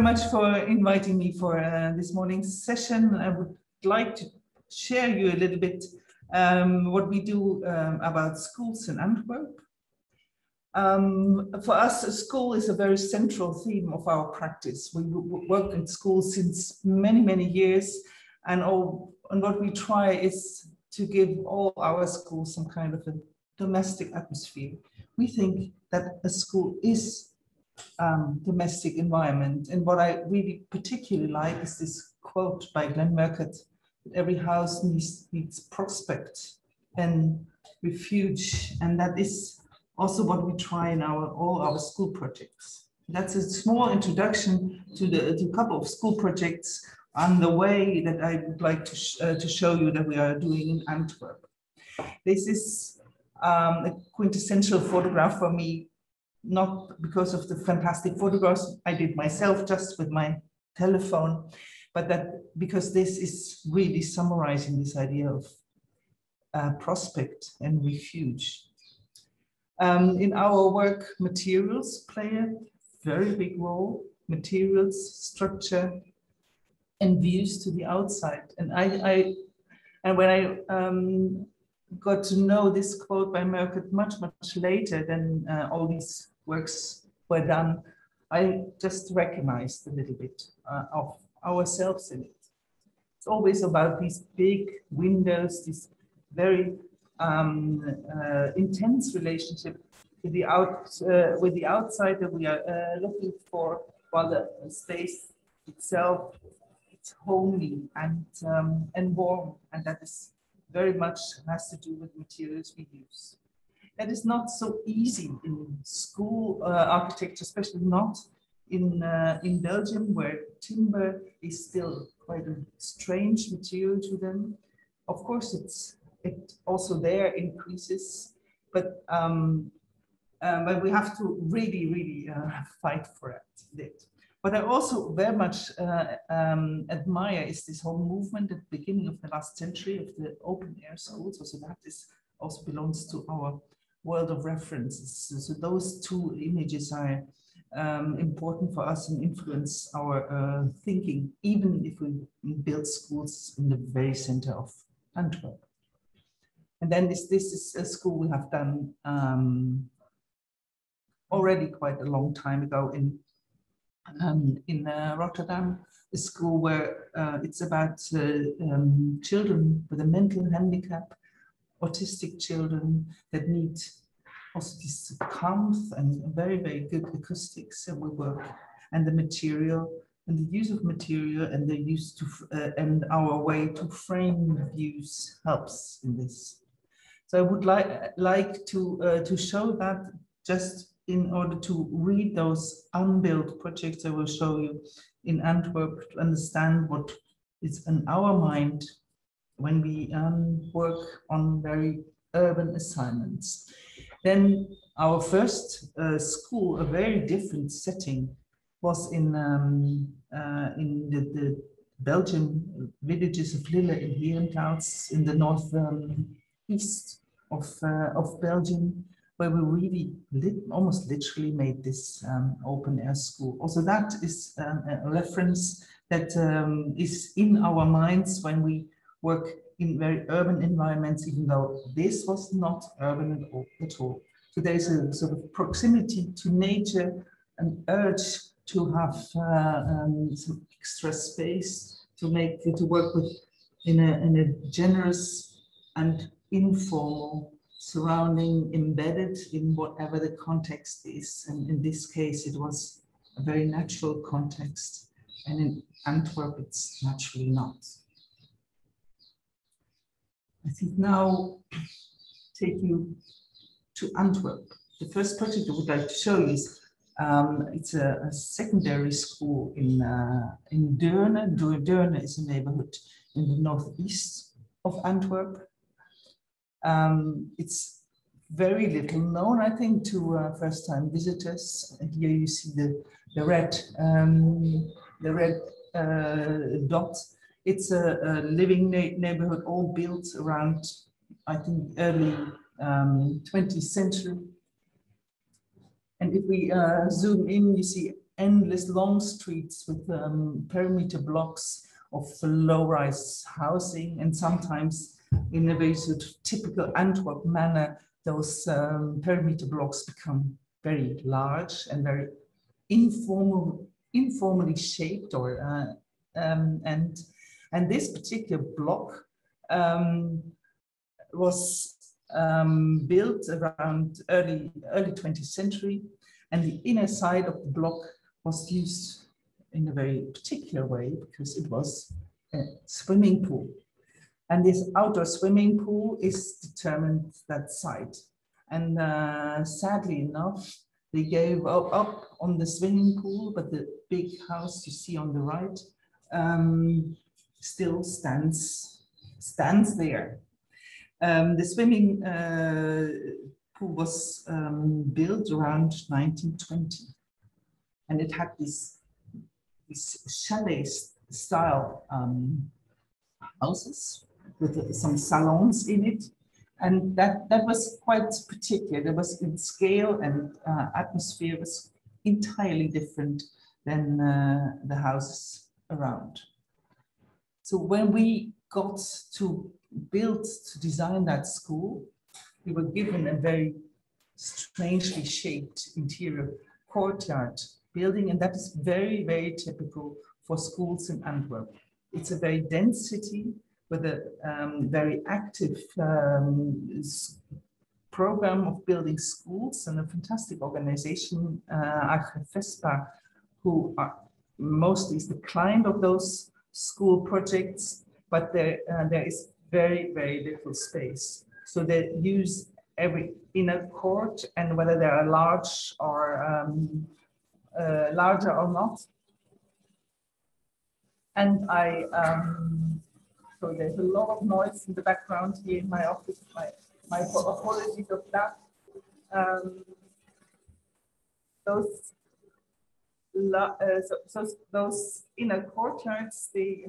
much for inviting me for this morning's session. I would like to share you a little bit what we do about schools in Antwerp. For us, a school is a very central theme of our practice. We work in schools since many, many years, and what we try is to give all our schools some kind of a domestic atmosphere. We think that a school is domestic environment, and what I really particularly like is this quote by Glenn Mechthild: every house needs prospect and refuge, and that is also what we try in all our school projects. That's a small introduction to a couple of school projects on the way that I would like to show you that we are doing in Antwerp. This is a quintessential photograph for me, not because of the fantastic photographs I did myself just with my telephone, but because this is really summarizing this idea of prospect and refuge. In our work, materials play a very big role. Materials, structure, and views to the outside. And when I got to know this quote by Mechthild much later than all these works were done, I just recognized a little bit of ourselves in it. It's always about these big windows, this very intense relationship with the outside that we are looking for, while the space itself, it's homely and warm, and that is very much has to do with materials we use. That is not so easy in school architecture, especially not in Belgium, where timber is still quite a strange material to them. Of course, it also there increases, but we have to really fight for it. What I also very much admire is this whole movement at the beginning of the last century of the open air schools. So that is also belongs to our world of references. So those two images are important for us and influence our thinking, even if we build schools in the very center of Antwerp. And then this is a school we have done already quite a long time ago in Rotterdam, a school where it's about children with a mental handicap, autistic children that need also this calm and very good acoustics, and we work, and the material and the use of material and the use to and our way to frame views helps in this. So I would like to show that just in order to read those unbuilt projects I will show you in Antwerp, to understand what is in our mind when we work on very urban assignments. Then our first school, a very different setting, was in the Belgian villages of Lille and Herentals in the north east of Belgium, where we really almost literally made this open air school. Also, that is a reference that is in our minds when we work in very urban environments, even though this was not urban at all. So there is a sort of proximity to nature, an urge to have some extra space to work with in a generous and informal surrounding, embedded in whatever the context is. And in this case, it was a very natural context. And in Antwerp, it's naturally not. I think now take you to Antwerp. The first project I would like to show you is it's a secondary school in Deurne. Deurne is a neighborhood in the northeast of Antwerp. It's very little known, I think, to first-time visitors. And here you see the red dot. It's a living neighborhood, all built around, I think, early 20th century. And if we zoom in, you see endless long streets with perimeter blocks of low-rise housing, and sometimes in a very sort of typical Antwerp manner, those perimeter blocks become very large and very informally shaped, or and this particular block was built around early 20th century, and the inner side of the block was used in a very particular way because it was a swimming pool. And this outdoor swimming pool is determined that site. And sadly enough, they gave up on the swimming pool, but the big house you see on the right still stands there. The swimming pool was built around 1920, and it had this chalet style houses with some salons in it, and that was quite particular. There was in scale and atmosphere was entirely different than the houses around. So when we got to design that school, we were given a very strangely shaped interior courtyard building, and that is very, very typical for schools in Antwerp. It's a very dense city with a very active program of building schools, and a fantastic organization, Architecten, who are mostly is the client of those school projects, but there is very, very little space. So they use every inner court, and whether they are large or larger or not. And so there's a lot of noise in the background here in my office. My apologies of that. Those inner courtyards, they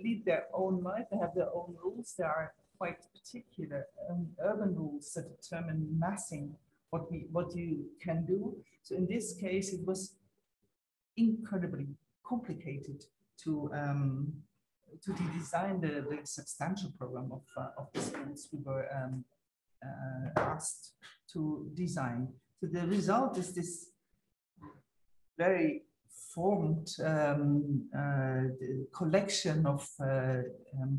lead their own life. They have their own rules. There are quite particular urban rules that determine massing what you can do. So in this case, it was incredibly complicated to design the substantial program of the schools we were asked to design. So the result is this very formed collection of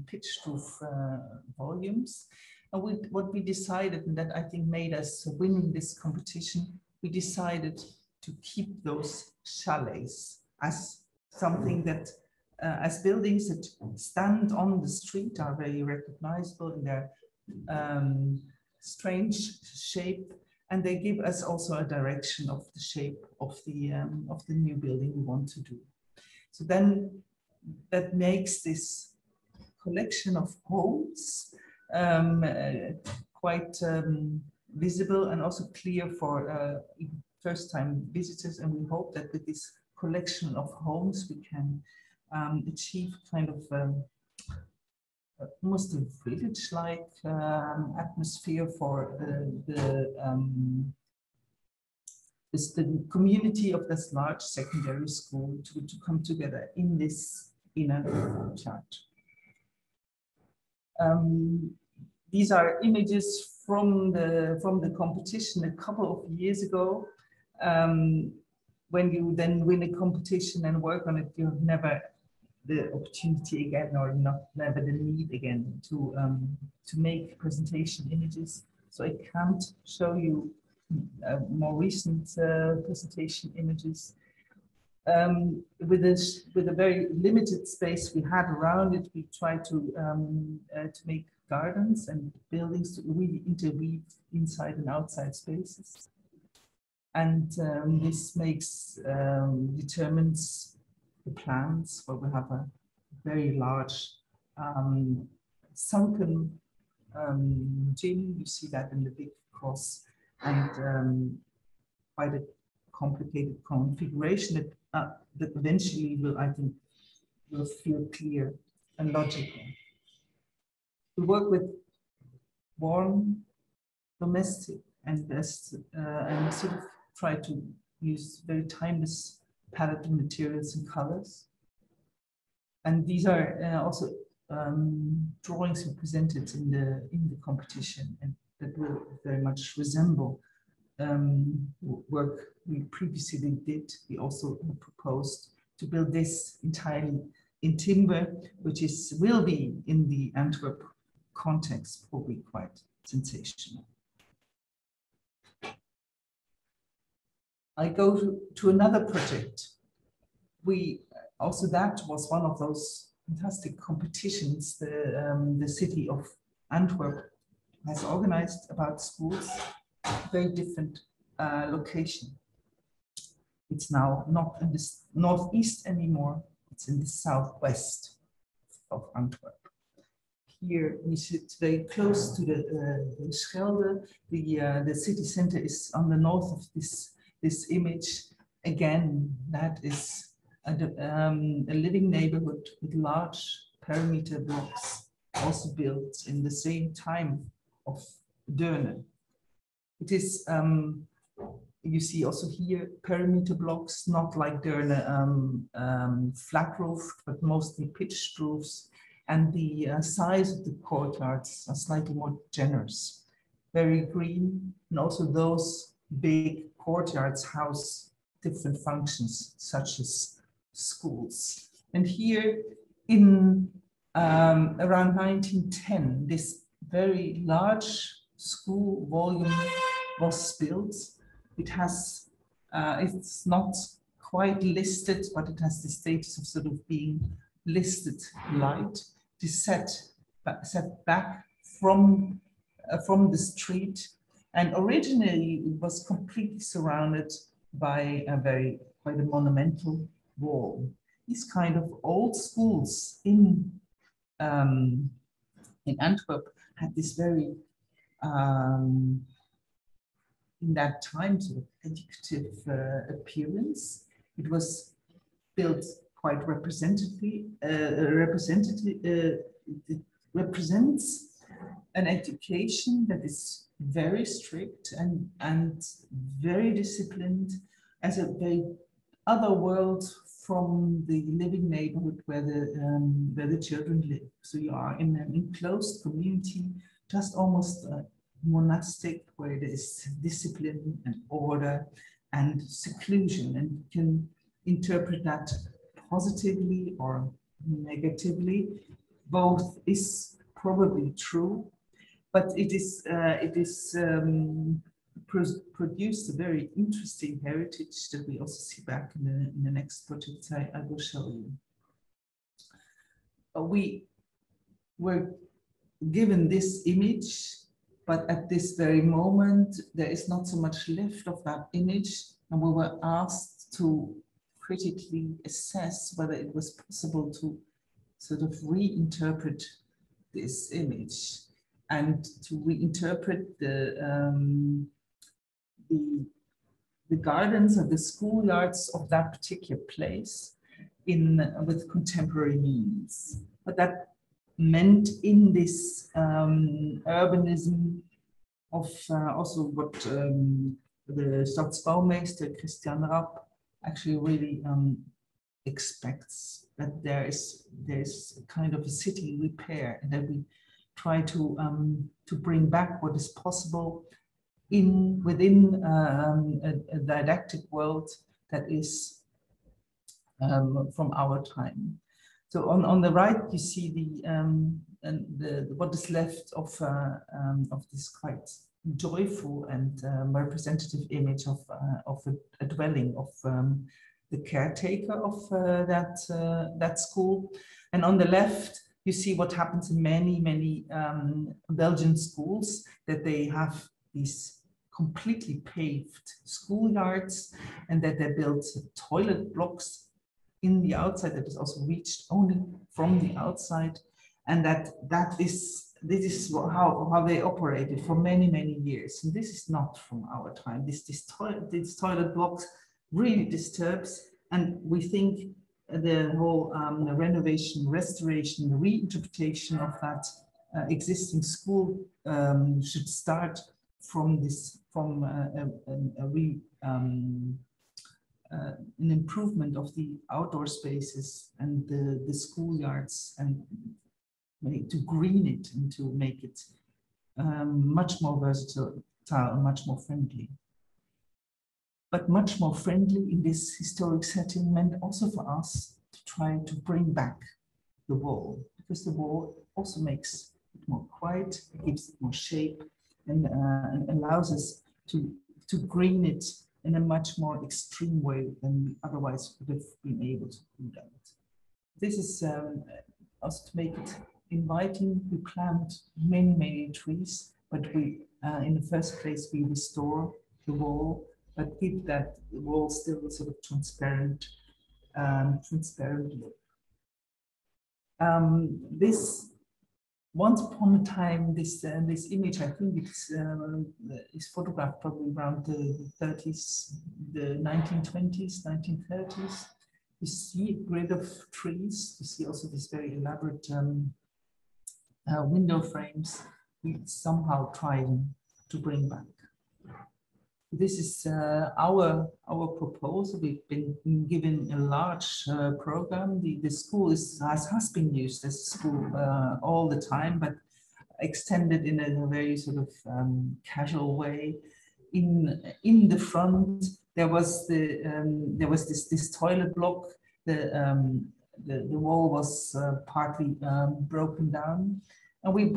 pitched roof volumes. And what we decided, and that I think made us winning this competition, we decided to keep those chalets as something that, as buildings that stand on the street, are very recognizable in their strange shape, and they give us also a direction of the shape of the new building we want to do. So then that makes this collection of homes quite visible and also clear for first-time visitors, and we hope that with this collection of homes we can achieve kind of almost a village-like atmosphere for the community of this large secondary school to come together in this inner courtyard. These are images from the competition a couple of years ago. When you then win a competition and work on it, you have never the opportunity again, or never the need again to make presentation images. So I can't show you more recent presentation images. With a very limited space we had around it, we tried to make gardens and buildings to really interweave inside and outside spaces. And this determines the plans, where we have a very large sunken gym. You see that in the big cross, and quite a complicated configuration that eventually will, I think, will feel clear and logical. We work with warm, domestic, and best, and sort of try to use very timeless palette of materials and colors. And these are also drawings presented in the competition, and that will very much resemble work we previously did. We also proposed to build this entirely in timber, which will be in the Antwerp context probably quite sensational. I go to another project. That was one of those fantastic competitions the city of Antwerp has organized about schools, very different location. It's now not in the northeast anymore, it's in the southwest of Antwerp. Here we sit very close to the Schelde. The city center is on the north of this image. Again, that is a living neighborhood with large perimeter blocks, also built in the same time of Deurne. It is, you see also here, perimeter blocks, not like Deurne flat roofed, but mostly pitched roofs. And the size of the courtyards are slightly more generous, very green. And also those big courtyards house different functions, such as schools. And here in around 1910, this very large school volume was built. It has, it's not quite listed, but it has the status of sort of being listed light. It is set back from the street, and originally it was completely surrounded by quite a monumental wall. These kind of old schools in Antwerp had this very in that time sort of educative appearance. It was built quite representatively. It represents an education that is very strict and very disciplined, as a very other world from the living neighborhood where the children live. So you are in an enclosed community, just almost monastic, where there is discipline and order and seclusion, and you can interpret that positively or negatively. Both is probably true, but it produced a very interesting heritage that we also see back in the next project I will show you. We were given this image, but at this very moment, there is not so much left of that image, and we were asked to critically assess whether it was possible to sort of reinterpret this image and to reinterpret the gardens or the schoolyards of that particular place with contemporary means. But that meant in this urbanism of also what the Stadsbaumeister Christian Rapp actually really expects, that there is kind of a city repair, and that we try to bring back what is possible within a didactic world that is from our time. So on the right you see what is left of this quite joyful and representative image of a dwelling of the caretaker of that school. And on the left, you see what happens in many Belgian schools, that they have these completely paved schoolyards, and that they built toilet blocks in the outside that is also reached only from the outside, and this is how they operated for many years. And this is not from our time. These toilet blocks really disturbs, and we think the whole renovation, restoration, the reinterpretation of that existing school should start from an improvement of the outdoor spaces and the schoolyards, and to green it and to make it much more versatile and much more friendly. But much more friendly in this historic setting meant also for us to try to bring back the wall, because the wall also makes it more quiet, it gives it more shape, and allows us to green it in a much more extreme way than we otherwise would have been able to do that. This is also to make it inviting. We plant many trees, but we, in the first place, we restore the wall, but give that wall still sort of transparent look. This, once upon a time, this image, I think is photographed probably around the 30s, the 1920s, 1930s. You see a grid of trees. You see also this very elaborate window frames. We somehow try to bring back. This is our proposal. We've been given a large program. The school has been used as a school all the time, but extended in a very sort of casual way. In the front, there was this toilet block. The wall was partly broken down, and we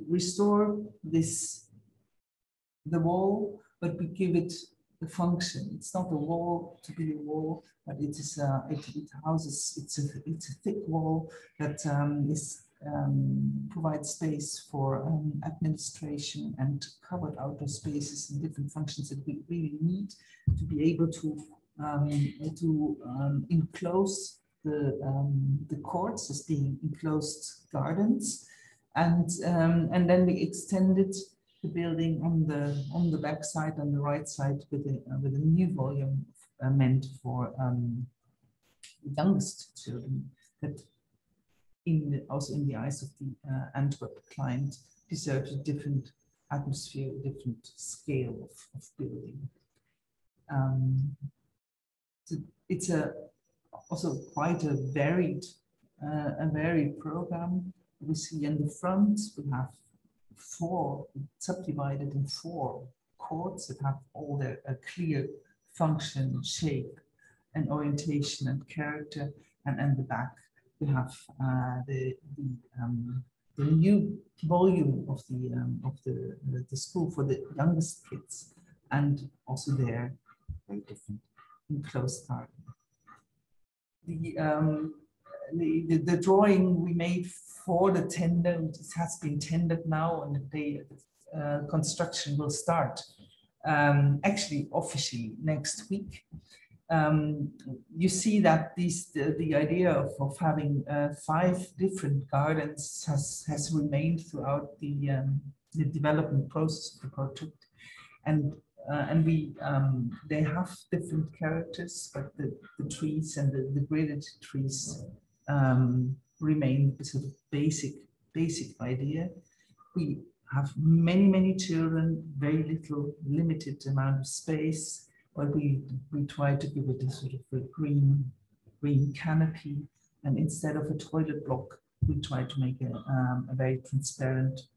restore the wall, but we give it a function. It's not a wall to be a wall, but it is it houses. It's a thick wall that provides space for administration and covered outdoor spaces and different functions that we really need to be able to enclose the courts as being enclosed gardens, and then we extended the building on the back side, on the right side, with a new volume meant for the youngest children, that also in the eyes of the Antwerp client deserves a different atmosphere, a different scale of building. So it's also quite a varied program. We see in the front we have subdivided in 4 courts that have all their clear function, shape, and orientation and character, and the back we have the new volume of the school for the youngest kids, and also their very different enclosed garden. The drawing we made for the tender, it has been tendered now, and the construction will start actually officially next week. You see that the idea of having 5 different gardens has remained throughout the development process of the project, and they have different characters, but the trees and the gridded trees remain the sort of basic idea. We have many children, very limited amount of space, but we try to give it a sort of a green canopy, and instead of a toilet block, we try to make a very transparent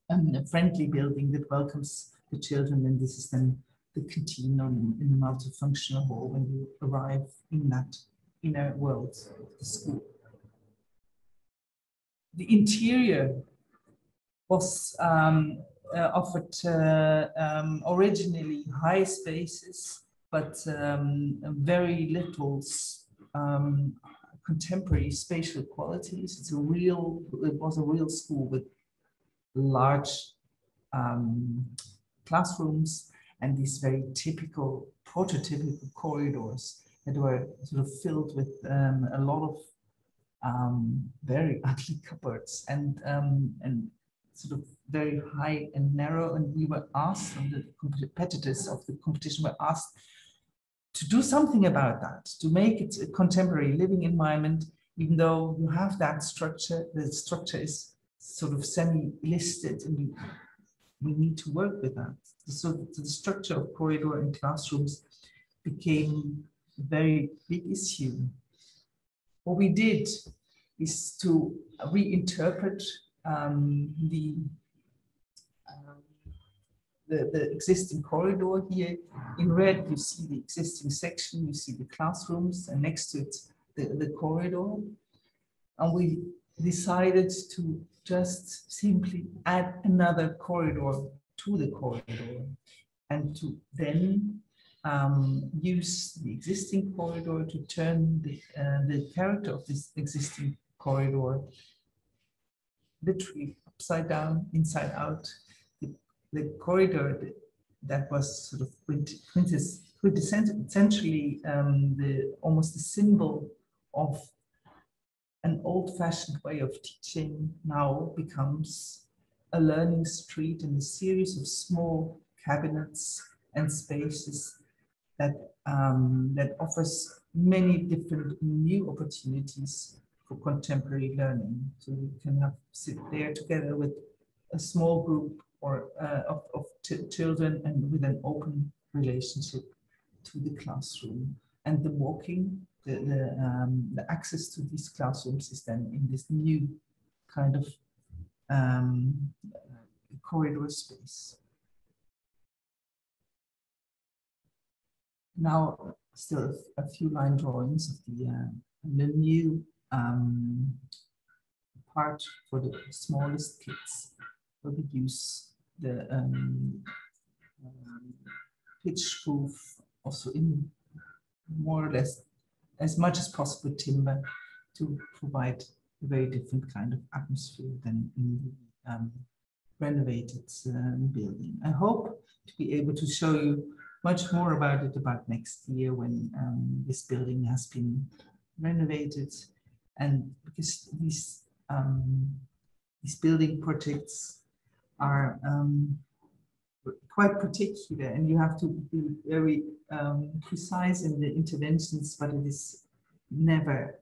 and a friendly building that welcomes the children, and this is then the canteen in the multifunctional hall when you arrive in that inner world of the school. The interior was offered originally high spaces, but very little contemporary spatial qualities. It was a real school with large classrooms and these very prototypical corridors that were sort of filled with a lot of very ugly cupboards and sort of very high and narrow. And we were asked, and the competitors of the competition were asked to do something about that, to make it a contemporary living environment, even though you have that structure. The structure is sort of semi-listed, and we need to work with that. So the structure of corridor and classrooms became a very big issue. What we did is to reinterpret the existing corridor here. In red, you see the existing section, you see the classrooms, and next to it, the corridor. And we decided to just simply add another corridor to the corridor and to then use the existing corridor to turn the character of this existing corridor literally upside down, inside out. The corridor that was sort of quintessentially almost the symbol of an old-fashioned way of teaching now becomes a learning street and a series of small cabinets and spaces that that offers many different new opportunities for contemporary learning. So you can sit there together with a small group or of children and with an open relationship to the classroom. And the walking, the access to these classrooms is then in this new kind of corridor space. Now, still a few line drawings of the new part for the smallest kids, where we use the pitch roof, also in more or less as much as possible timber, to provide a very different kind of atmosphere than in the renovated building. I hope to be able to show you much more about it about next year when this building has been renovated, and because these building projects are quite particular, and you have to be very precise in the interventions, but it is never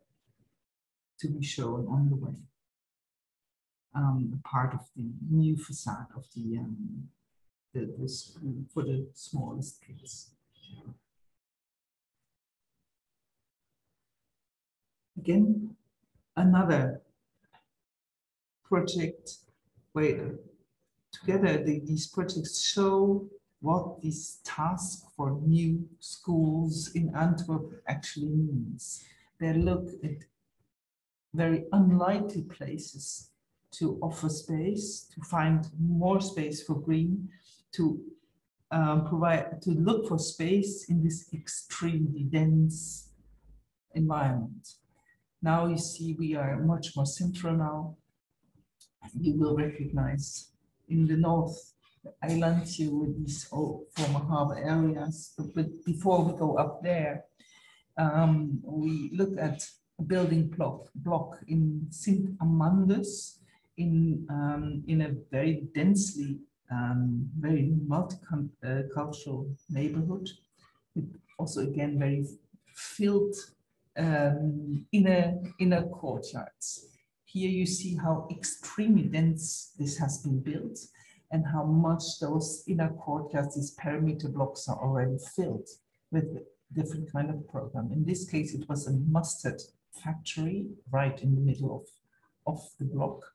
to be shown on the way. Part of the new facade of the school for the smallest kids. Again, another project where together these projects show what this task for new schools in Antwerp actually means. They look at very unlikely places to offer space, to find more space for green, to look for space in this extremely dense environment. Now you see we are much more central now. You will recognize in the north, the island here with these old former harbor areas. But before we go up there, we look at a building block in Sint Amandus in a very densely, very multicultural neighborhood, with also again very filled inner courtyards. Here you see how extremely dense this has been built and how much those inner courtyards, these perimeter blocks, are already filled with different kind of program. In this case, it was a mustard factory right in the middle of the block,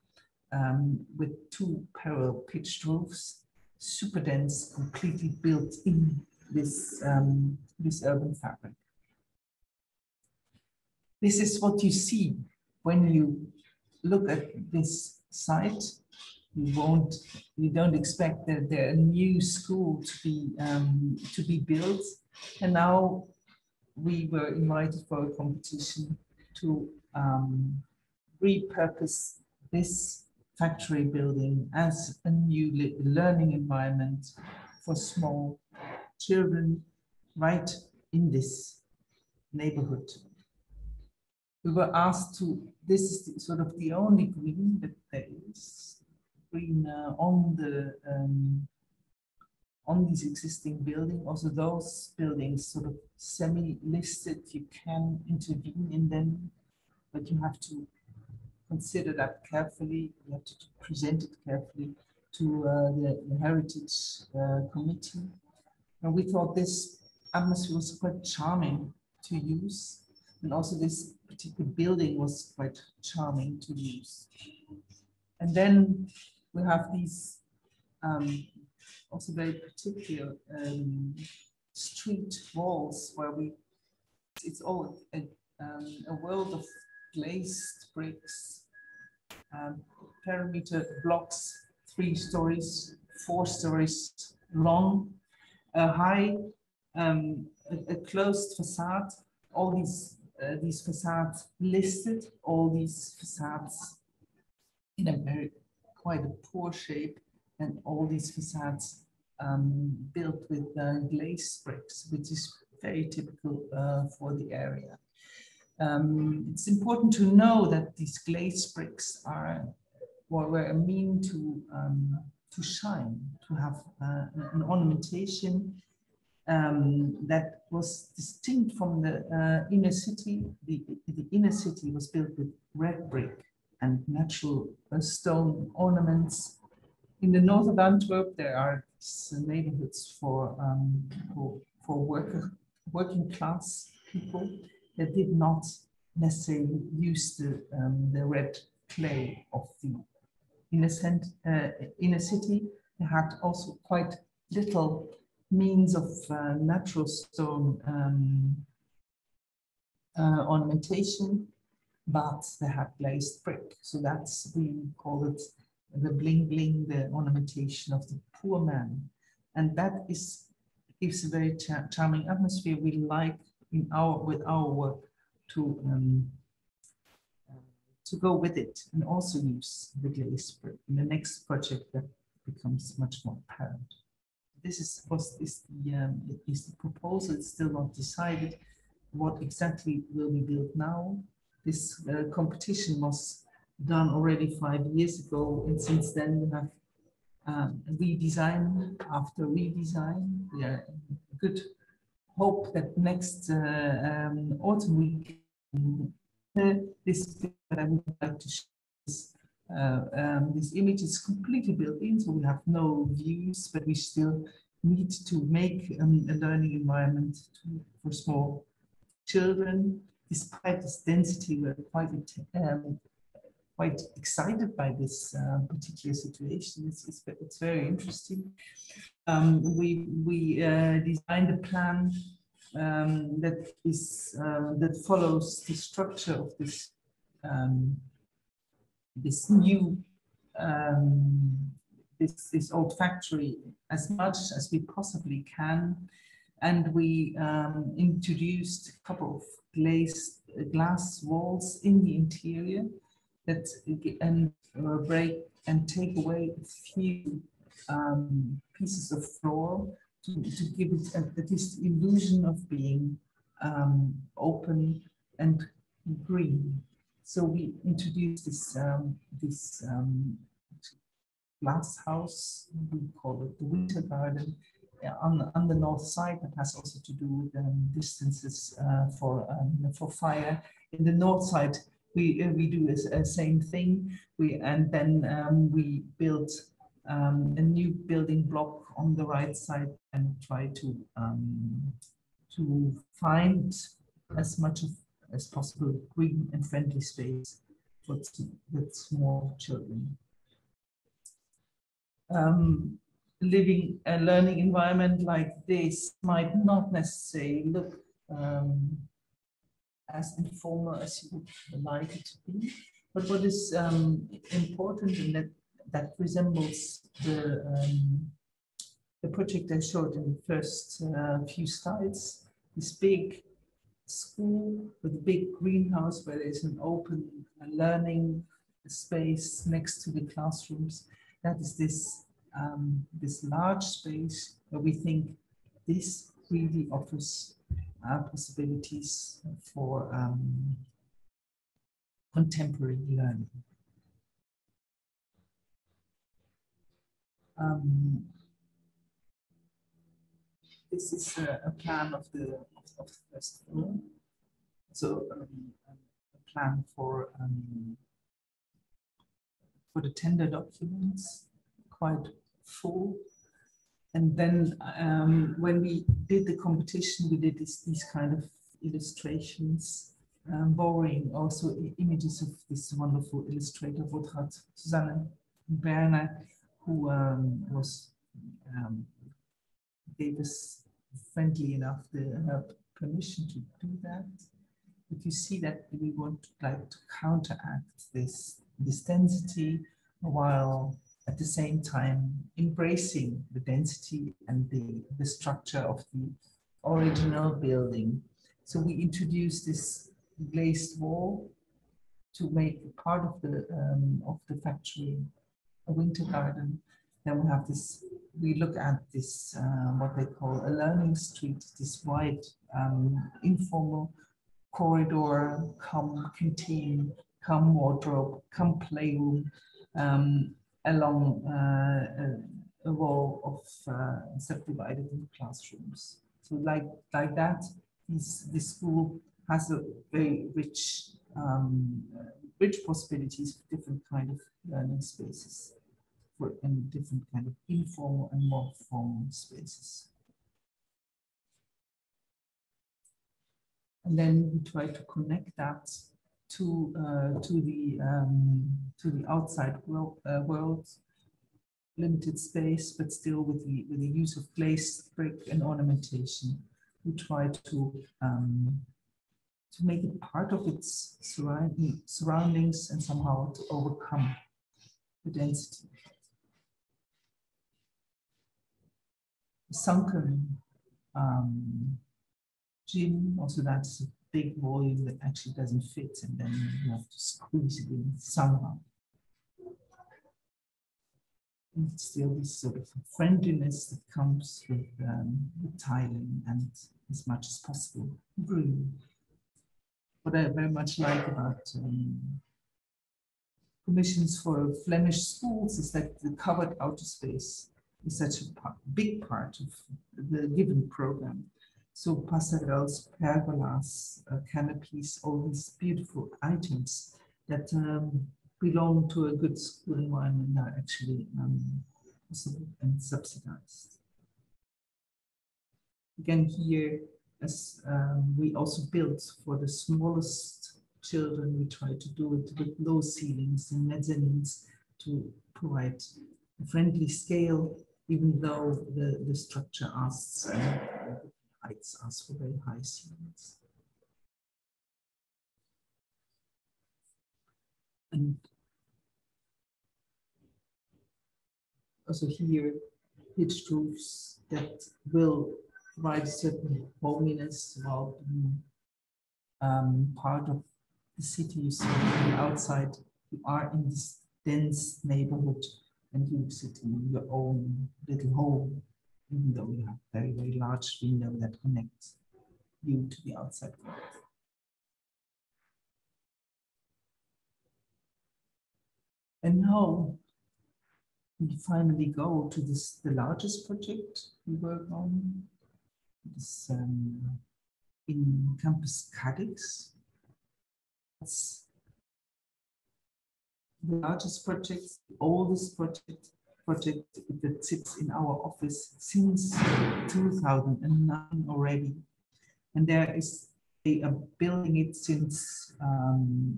with two parallel pitched roofs, super dense, completely built in this, this urban fabric. This is what you see when you look at this site. You don't expect that there a new school to be built, and now we were invited for a competition to repurpose this factory building as a new learning environment for small children right in this neighborhood. We were asked to, this is sort of the only green that there is, green on these existing buildings. Also those buildings sort of semi-listed, you can intervene in them, but you have to consider that carefully, you have to present it carefully to the Heritage Committee. And we thought this atmosphere was quite charming to use. And also this particular building was quite charming to use. And then we have these also very particular street walls where it's all a world of glazed bricks, perimeter blocks, 3 stories, 4 stories long, high, a closed facade. All these facades listed, all these facades in a very quite a poor shape, and all these facades built with glazed bricks, which is very typical for the area. It's important to know that these glazed bricks were a mean to shine, to have an ornamentation that was distinct from the inner city. The inner city was built with red brick and natural stone ornaments. In the north of Antwerp, there are neighborhoods for working class people that did not necessarily use the red clay of the inner city. They had also quite little means of natural stone ornamentation, but they had glazed brick. So that's, we call it the bling bling, the ornamentation of the poor man. And that gives a very charming atmosphere. We like with our work to go with it and also use the glazed brick. In the next project, that becomes much more apparent. This is the proposal. It's still not decided what exactly will be built now. This competition was done already 5 years ago, and since then we have redesign after redesign. We are good hope that next autumn week this, but I would like to show this image is completely built in, so we have no views, but we still need to make a learning environment for small children. Despite this density, we're quite excited by this particular situation. It's very interesting. We designed a plan that follows the structure of this this new this old factory as much as we possibly can, and we introduced a couple of glass walls in the interior that break and take away a few pieces of floor to give it this illusion of being open and green. So we introduced this glass house, we call it the winter garden, on the north side. That has also to do with distances for fire. In the north side, we do the same thing. We built a new building block on the right side and try to find as much as possible green and friendly space for with small children. Living a learning environment like this might not necessarily look as informal as you would like it to be, but what is important, and that resembles the project I showed in the first few slides, this big school with a big greenhouse where there's an open learning space next to the classrooms. That is this large space where we think this really offers possibilities for contemporary learning. This is a plan of the first floor. So a plan for the tender documents, quite full. And then when we did the competition, we did these kind of illustrations, borrowing also images of this wonderful illustrator, Susanne Werner, who was gave us friendly enough her permission to do that. But you see that we want to counteract this density while at the same time embracing the density and the structure of the original building. So we introduced this glazed wall to make part of the factory a winter garden. Then we have this, we look at this, what they call a learning street, this wide informal corridor, come canteen, come wardrobe, come playroom, along a wall of subdivided in classrooms. So like that, this school has a very rich possibilities for different kind of learning spaces, and different kind of informal and more formal spaces. And then we try to connect that to the outside world, limited space, but still with the use of glazed brick and ornamentation. We try to make it part of its surroundings and somehow to overcome the density. The sunken gym, also that's a big volume that actually doesn't fit, and then you have to squeeze it in somehow. And still this sort of friendliness that comes with tiling and as much as possible green. What I very much like about commissions for Flemish schools is that the covered outer space is such a big part of the given program. So passerelles, pergolas, canopies, all these beautiful items that belong to a good school environment are actually possible and subsidized. Again, here, as we also built for the smallest children, we try to do it with low ceilings and mezzanines to provide a friendly scale, even though the structure asks heights ask for very high ceilings. And also here, pitched roofs that will provide certain hominess while being part of the city. You see on the outside, you are in this dense neighborhood and you sit in your own little home, even though you have very, very large window that connects you to the outside world. And now we finally go to the largest project we work on. This in campus Cadix. It's the largest project, the oldest project that sits in our office since 2009 already. And there is they are building it since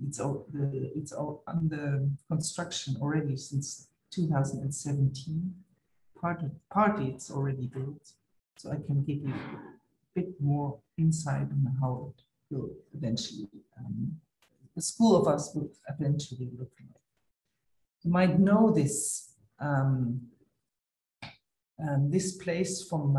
it's all under construction already since 2017. Partly it's already built, so I can give you a bit more insight on how it will eventually, the school of us will eventually look like. You might know this this place from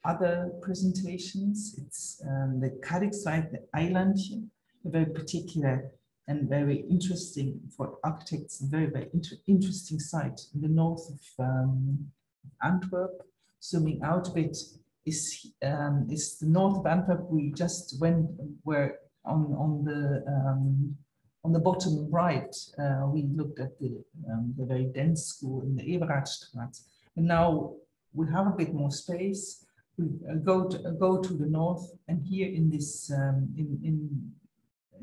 other presentations. It's the Cadix, like the island here, a very particular and very interesting for architects, a very, very interesting site in the north of Antwerp. Zooming out a bit is the north of Antwerp. We just were on the bottom right. We looked at the very dense school in the Everardstraat, and now we have a bit more space. We go to the north, and here in this in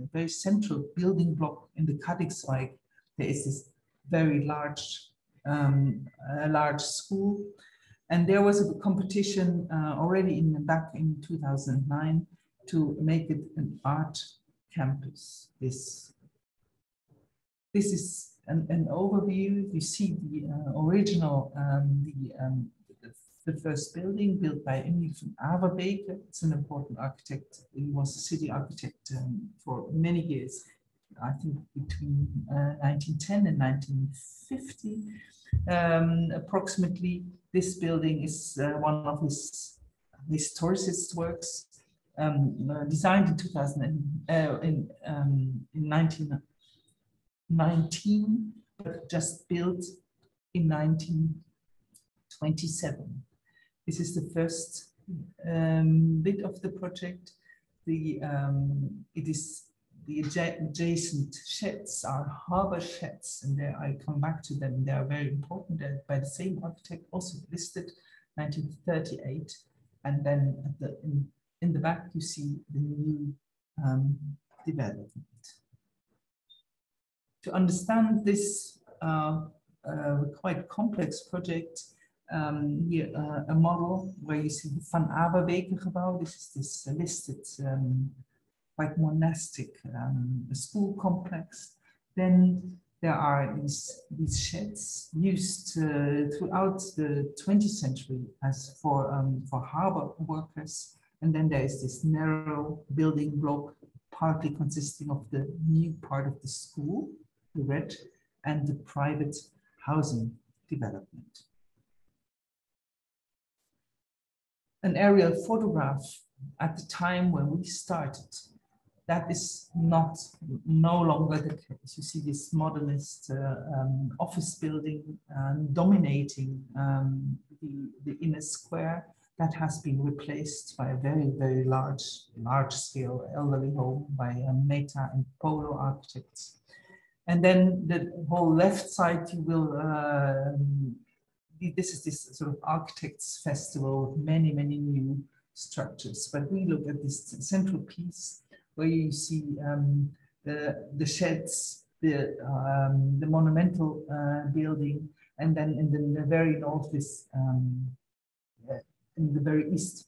a very central building block in the Cadix, there is this very large large school And there was a competition already back in 2009 to make it an art campus. This is an overview. You see the original, the first building built by Emil van Averbeek. It's an important architect. He was a city architect for many years, I think between 1910 and 1950. Approximately, this building is one of his historicist works, designed in 1919, but just built in 1927. This is the first bit of the project. It is the adjacent sheds are harbor sheds, and there I come back to them. They are very important. They're by the same architect, also listed 1938. And then in the back you see the new development. To understand this quite complex project, here a model where you see the Van Averbeek gebouw. This is this listed quite monastic school complex. Then there are these sheds used throughout the 20th century as for harbor workers. And then there is this narrow building block, partly consisting of the new part of the school, the red, and the private housing development. An aerial photograph at the time when we started, that is no longer the case. You see this modernist office building dominating the inner square. That has been replaced by a very, very large scale elderly home by Meta and Polo architects. And then the whole left side, you will, this is this sort of architects festival with many, many new structures. But we look at this central piece where you see the sheds, the monumental building, and then in the very north, this in the very east,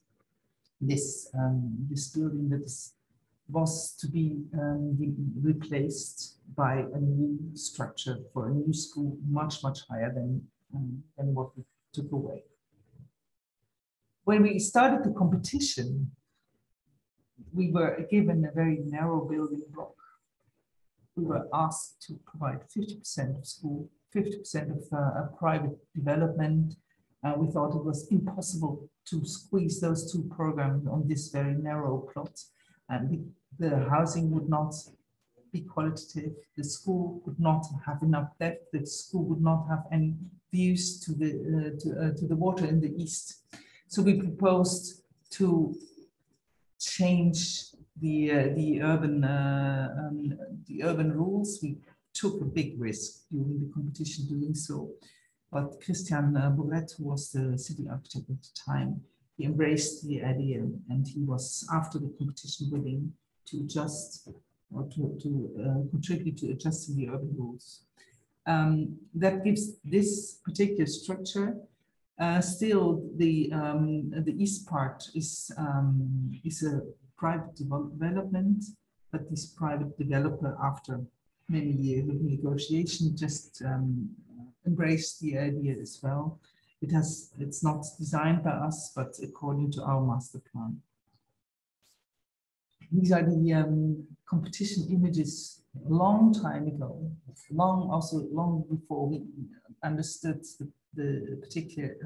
this building that was to be replaced by a new structure for a new school, much higher than what we took away. When we started the competition, we were given a very narrow building block. We were asked to provide 50% of school, 50% of a private development. We thought it was impossible to squeeze those two programs on this very narrow plot. And the housing would not be qualitative. The school would not have enough depth. The school would not have any views to the water in the east. So we proposed to change the urban rules. We took a big risk during the competition doing so. But Christian Bourret, who was the city architect at the time, he embraced the idea, and he was, after the competition, willing to adjust or to contribute to adjusting the urban rules. That gives this particular structure. Still, the east part is a private development, but this private developer, after many years of negotiation, just embraced the idea as well. It's not designed by us, but according to our master plan. These are the competition images a long time ago, long before we understood the particular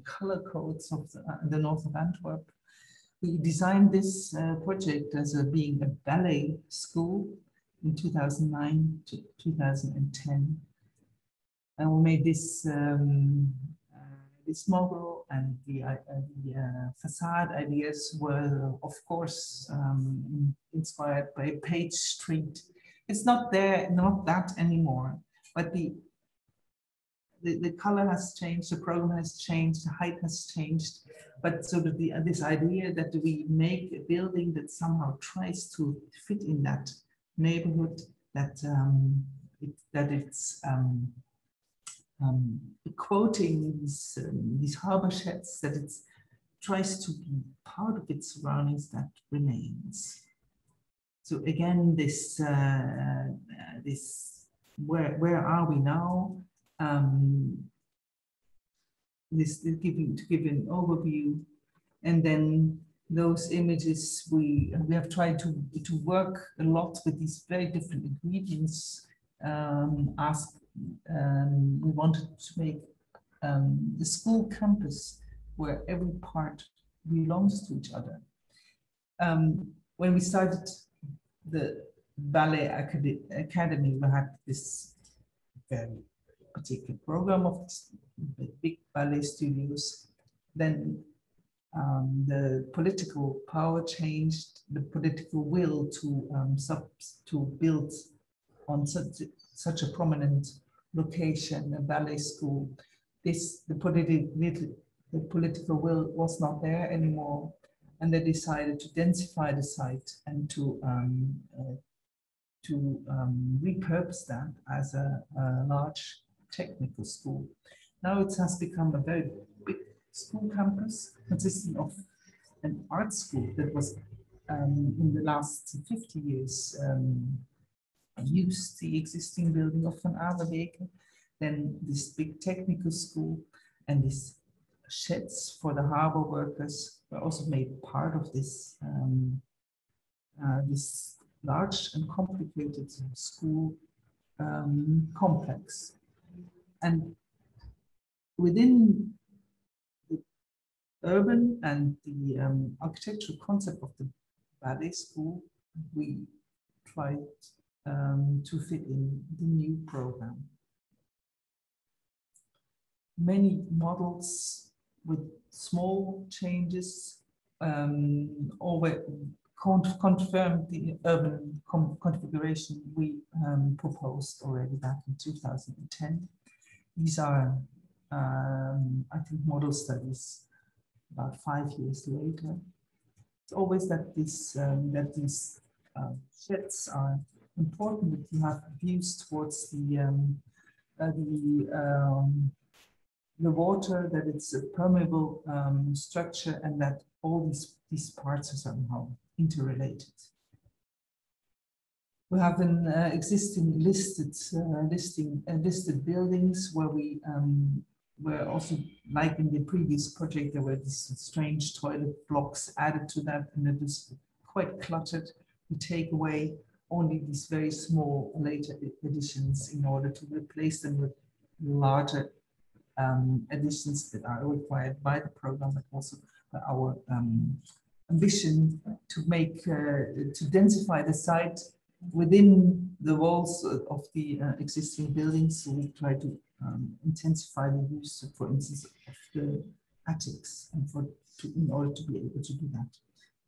color codes of the north of Antwerp. We designed this project as being a ballet school in 2009 to 2010. And we made this this model, and the facade ideas were, of course, inspired by Page Street. It's not there, not that anymore, but the color has changed, the program has changed, the height has changed, but sort of this idea that we make a building that somehow tries to fit in that neighborhood, that it's quoting these harbor sheds, that it tries to be part of its surroundings that remains. So again, this where are we now? This to give an overview, and then those images we have tried to work a lot with these very different ingredients. We wanted to make the school campus where every part belongs to each other. When we started the Ballet Academy, we had this very particular program of the big ballet studios. Then the political power changed, the political will to build on such a prominent location, a ballet school. The political will was not there anymore, and they decided to densify the site and to repurpose that as a large technical school. Now it has become a very big school campus consisting of an art school that was in the last 50 years used the existing building of Vande, then this big technical school, and these sheds for the harbor workers were also made part of this this large and complicated school complex. And within the urban and the architectural concept of the ballet school, we tried to fit in the new program. Many models with small changes always confirmed the urban configuration we proposed already back in 2010. These are, I think, model studies about 5 years later. It's always that these sheds are important, that you have views towards the water, that it's a permeable structure, and that all these parts are somehow interrelated. We have an existing listed buildings where we were also, like in the previous project, there were these strange toilet blocks added to that, and it was quite cluttered. We take away only these very small later additions in order to replace them with larger additions that are required by the program, but also by our ambition to make to densify the site within the walls of the existing buildings. So we try to intensify the use, for instance, of the attics, and in order to be able to do that,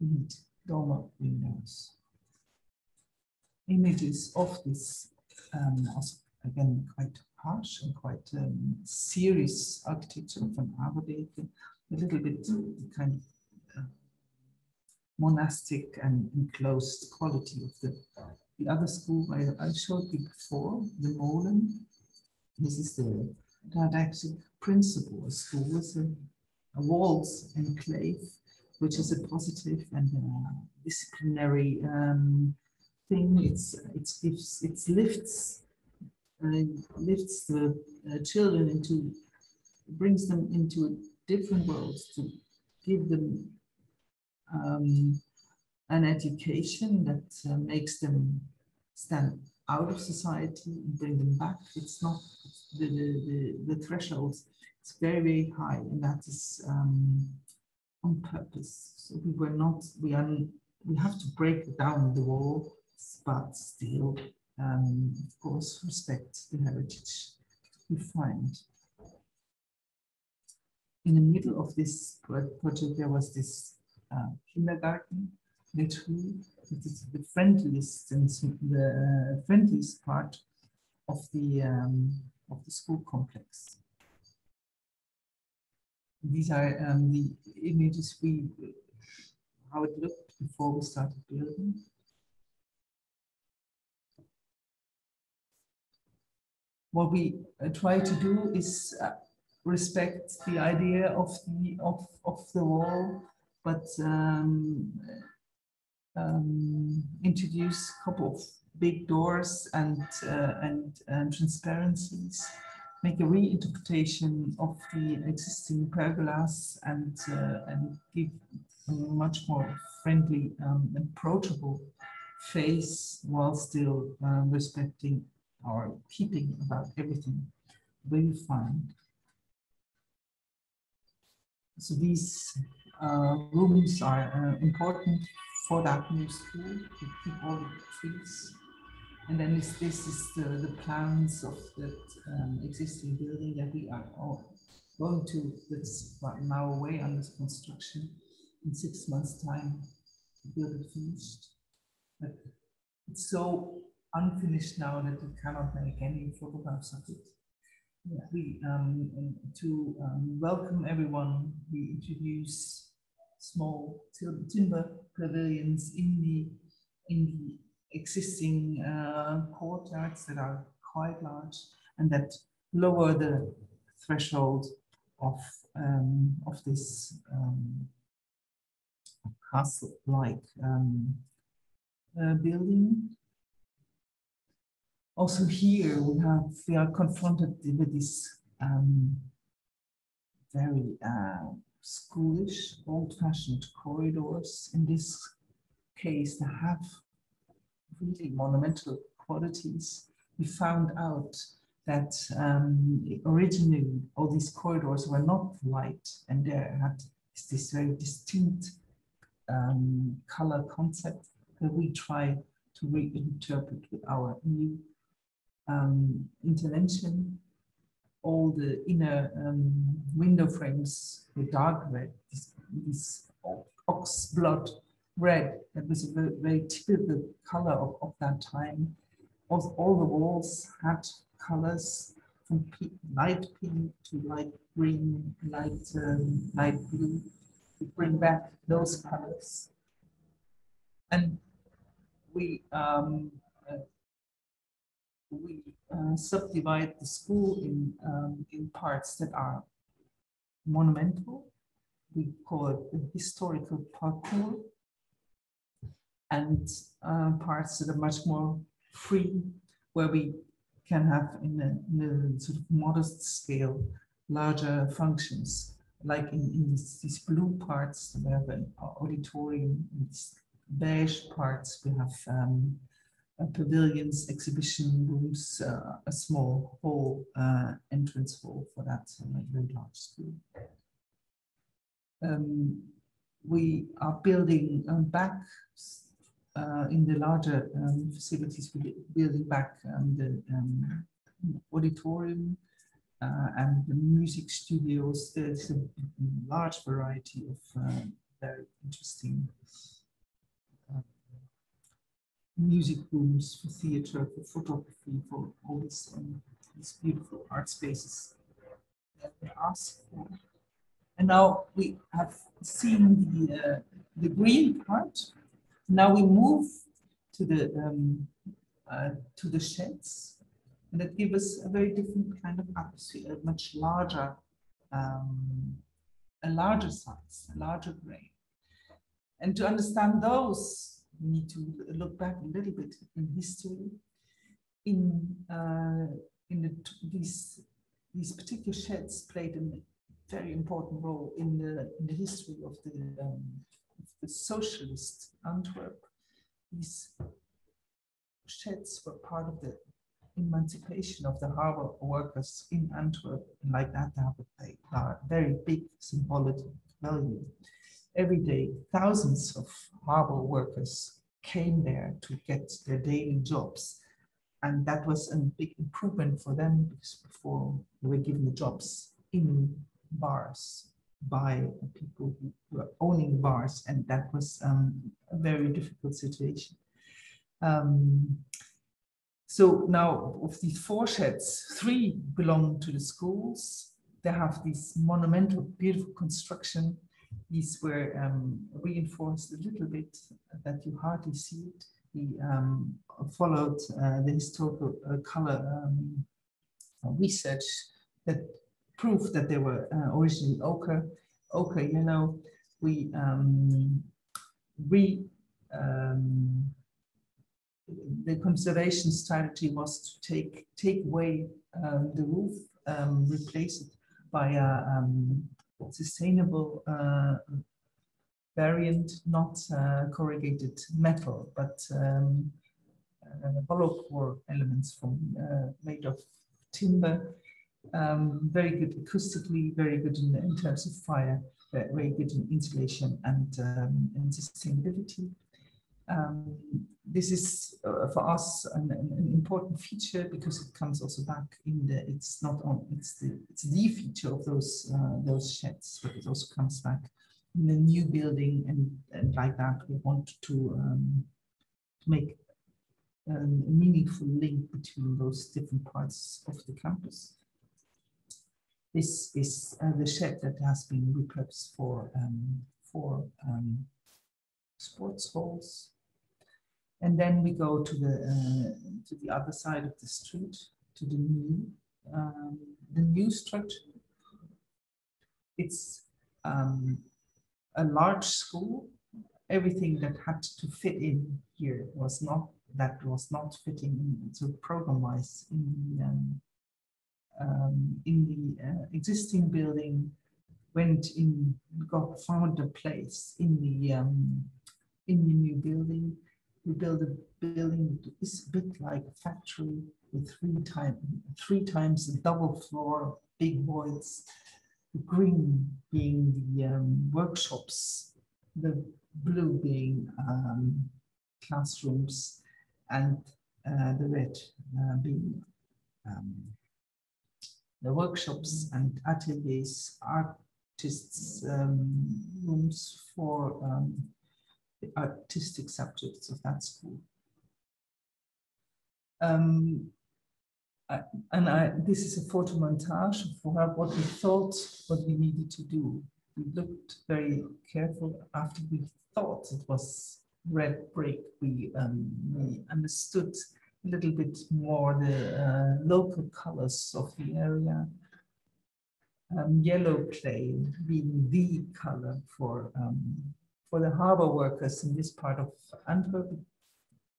we need dormer windows. Images of this, also again quite harsh and quite serious architecture from Vande, a little bit kind of monastic and enclosed quality of the other school I showed you before, the Moortel. This is the didactic principle school with a walls enclave, which is a positive and disciplinary thing. It lifts the children brings them into different worlds, to give them an education that makes them stand out of society and bring them back. It's not the threshold. It's very, very high, and that is on purpose. So we have to break down the wall, but still, of course, respect the heritage we find. In the middle of this project, there was this kindergarten, Mechthild. It is the friendliest and the friendliest part of the school complex. These are the images how it looked before we started building. what we try to do is respect the idea of the wall, but introduce a couple of big doors and transparencies, make a reinterpretation of the existing pergolas, and give a much more friendly and approachable face, while still respecting or keeping about everything we find. So these rooms are important for that new school to keep all the trees. And then this is the plans of that existing building that we are all going to, that's now away under construction. In 6 months' time, the building finished. But it's so unfinished now that we cannot make any photographs of it. Yeah, we to welcome everyone, we introduce small timber pavilions in the existing courtyards that are quite large and that lower the threshold of this castle-like building. Also here we are confronted with these very schoolish, old-fashioned corridors. In this case, they have really monumental qualities. We found out that originally all these corridors were not light, and there had this very distinct color concept that we try to reinterpret with our new intervention. All the inner window frames were dark red, this ox blood red. That was a very, very typical color of that time. Also, all the walls had colors from light pink to light green, light blue. We bring back those colors, and we subdivide the school in parts that are monumental. We call it the historical parcours, and parts that are much more free, where we can have in a sort of modest scale larger functions, like in these blue parts we have an auditorium. In these beige parts we have pavilions, exhibition rooms, a small hall, entrance hall for that very large school. We are building back in the larger facilities. We're building back the auditorium and the music studios. There's a large variety of very interesting music rooms for theater, for photography, for all these beautiful art spaces that they ask for. And now we have seen the green part. Now we move to the sheds, and that gives us a very different kind of atmosphere, a much larger, a larger size, a larger grain. And to understand those, we need to look back a little bit in history. These particular sheds played a very important role in the history of the socialist Antwerp. These sheds were part of the emancipation of the harbor workers in Antwerp, and like that they have a very big symbolic value. Every day, thousands of harbor workers came there to get their daily jobs. And that was a big improvement for them, because before they were given the jobs in bars by people who were owning bars, and that was a very difficult situation. So now of these 4 sheds, 3 belong to the schools. They have this monumental, beautiful construction. These were reinforced a little bit, that you hardly see it. We followed the historical color research that proved that they were originally ochre yellow. We the conservation strategy was to take away the roof, replace it by a sustainable variant, not corrugated metal, but hollow core elements made of timber. Very good acoustically, very good in terms of fire, very good in insulation and sustainability. This is for us an important feature because it comes also back in the. It's not on. It's the feature of those sheds, but it also comes back in the new building, and like that we want to make a meaningful link between those different parts of the campus. This is the shed that has been repurposed for sports halls. And then we go to the other side of the street, to the new structure. It's a large school. Everything that had to fit in here was not fitting in. So program-wise in the existing building, found a place in the new building. We built a building that is a bit like a factory with three times the double floor, big voids. The green being the workshops, the blue being classrooms, and the red being the workshops and ateliers, artists' rooms for the artistic subjects of that school. This is a photo montage of what we thought, what we needed to do. We looked very careful after we thought it was red brick. We understood a little bit more the local colors of the area. Yellow clay being the color for the harbor workers in this part of Antwerp.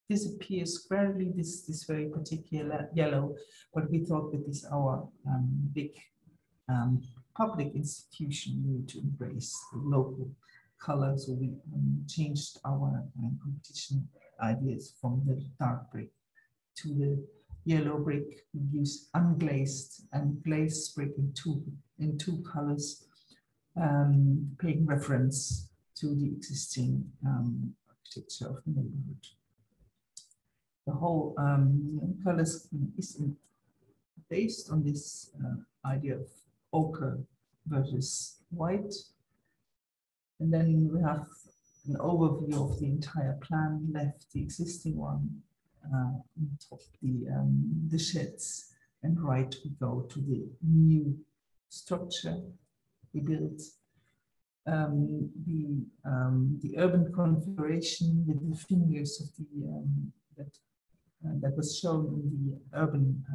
Disappears gradually, this very particular yellow, but we thought with this our big public institution, we need to embrace the local color, so we changed our competition ideas from the dark brick to the yellow brick. We use unglazed and glazed brick in two colors, paying reference to the existing architecture of the neighborhood. The whole color scheme is based on this idea of ochre versus white. And then we have an overview of the entire plan, left the existing one, on top the sheds, and right we go to the new structure we built. The urban configuration with the fingers of the that was shown in the urban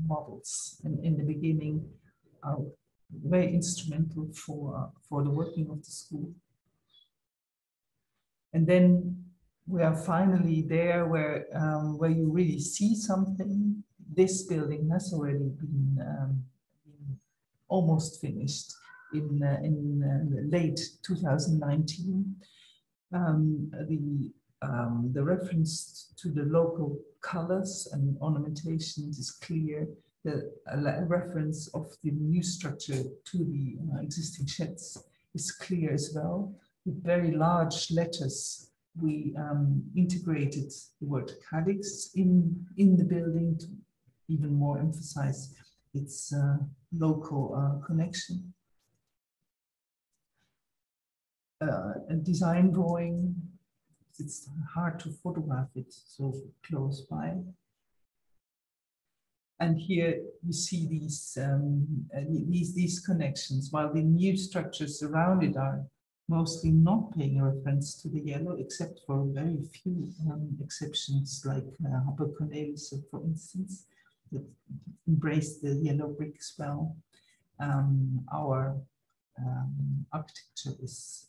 models, and in the beginning are very instrumental for the working of the school. And then we are finally there where you really see something. This building has already been almost finished in late 2019. The reference to the local colors and ornamentations is clear. The reference of the new structure to the existing sheds is clear as well. With very large letters, we integrated the word Cadix in the building to even more emphasize its local connection. A design drawing. It's hard to photograph it so close by. And here you see these connections, while the new structures around it are mostly not paying a reference to the yellow, except for very few exceptions, like Cornelis, for instance. that embrace the yellow brick as well. Our architecture is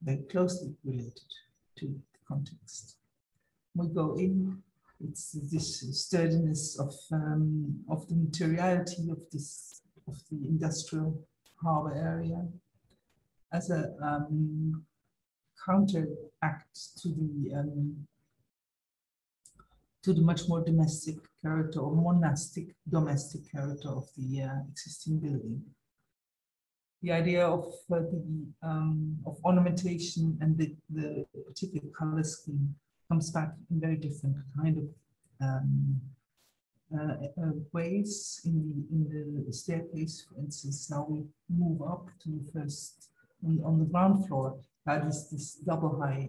very closely related to the context. We go in, it's this sturdiness of the materiality of the industrial harbor area as a counteract to the much more domestic character or monastic domestic character of the existing building. The idea of ornamentation and the particular color scheme comes back in very different kind of ways in the staircase. For instance, now we move up to the first on the ground floor. That is this double high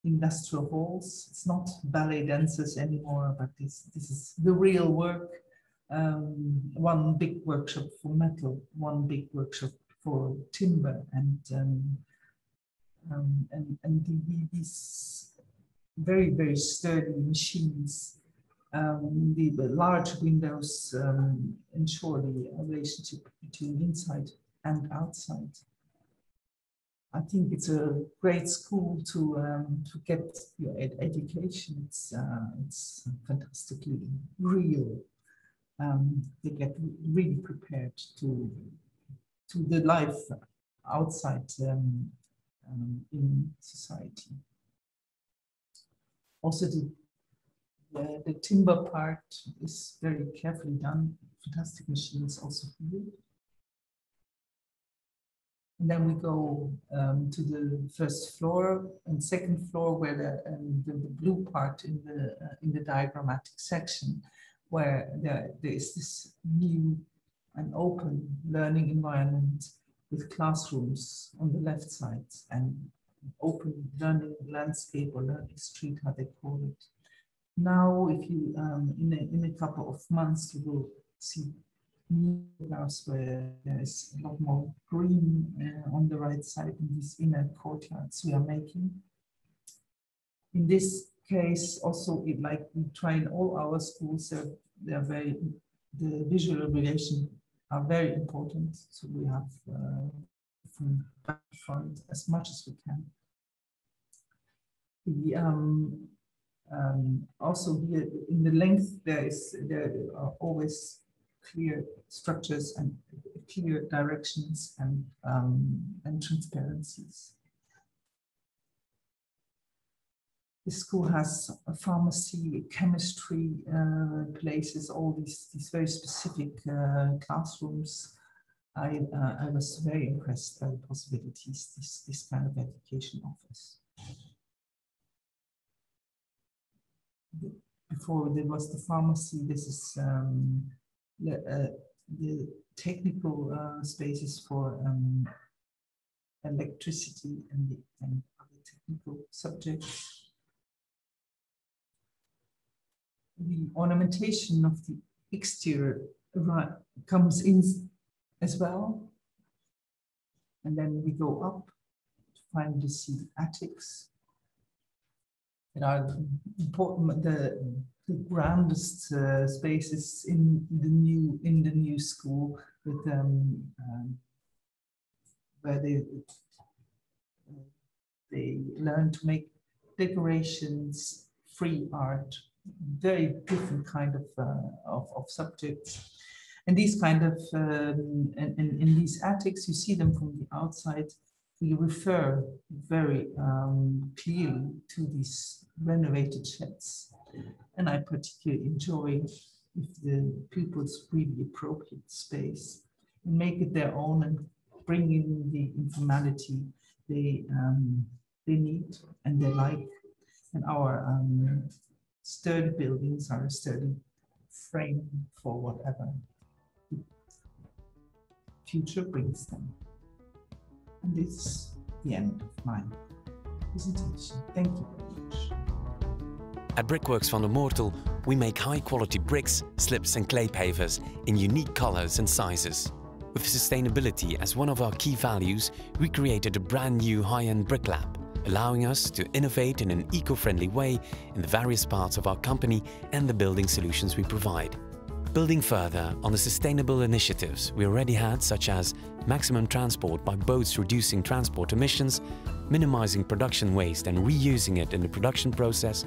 industrial halls. It's not ballet dancers anymore, but this is the real work. One big workshop for metal, one big workshop for timber, and these very sturdy machines. The large windows ensure the relationship between inside and outside. I think it's a great school to get your education. It's fantastically real. They get really prepared to the life outside in society. Also, the timber part is very carefully done. Fantastic machines also here. And then we go to the first floor and second floor, where the blue part in the diagrammatic section, where there is this new and open learning environment with classrooms on the left side and open learning landscape or learning street, how they call it. Now, if you in a couple of months, you will see new house where there is a lot more green on the right side in these inner courtyards we are making. In this case, also, like we try in all our schools, the visual relation are very important. So we have from back to front as much as we can. Also here in the length, there are always clear structures and clear directions and transparencies. The school has a pharmacy, chemistry places, all these very specific classrooms. I was very impressed by the possibilities this kind of education offers. Before there was the pharmacy, this is the technical spaces for electricity and other technical subjects. The ornamentation of the exterior comes in as well. And then we go up to finally see the attics that are important, the grandest spaces in the new school, with where they learn to make decorations, free art, very different kind of subjects. And these kind of in these attics, you see them from the outside. We refer very clearly to these renovated sheds. And I particularly enjoy if the pupils really appropriate space and make it their own and bring in the informality they need and they like. And our sturdy buildings are a sturdy frame for whatever the future brings them. And this is the end of my presentation. Thank you very much. At Brickworks Vande Moortel, we make high-quality bricks, slips and clay pavers in unique colors and sizes. With sustainability as one of our key values, we created a brand new high-end brick lab, allowing us to innovate in an eco-friendly way in the various parts of our company and the building solutions we provide. Building further on the sustainable initiatives we already had, such as maximum transport by boats reducing transport emissions, minimizing production waste and reusing it in the production process,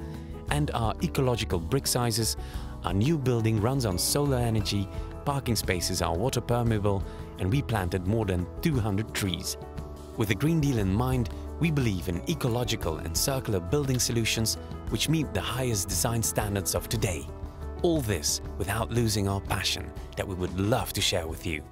and our ecological brick sizes, our new building runs on solar energy, parking spaces are water permeable, and we planted more than 200 trees. With the Green Deal in mind, we believe in ecological and circular building solutions which meet the highest design standards of today. All this without losing our passion that we would love to share with you.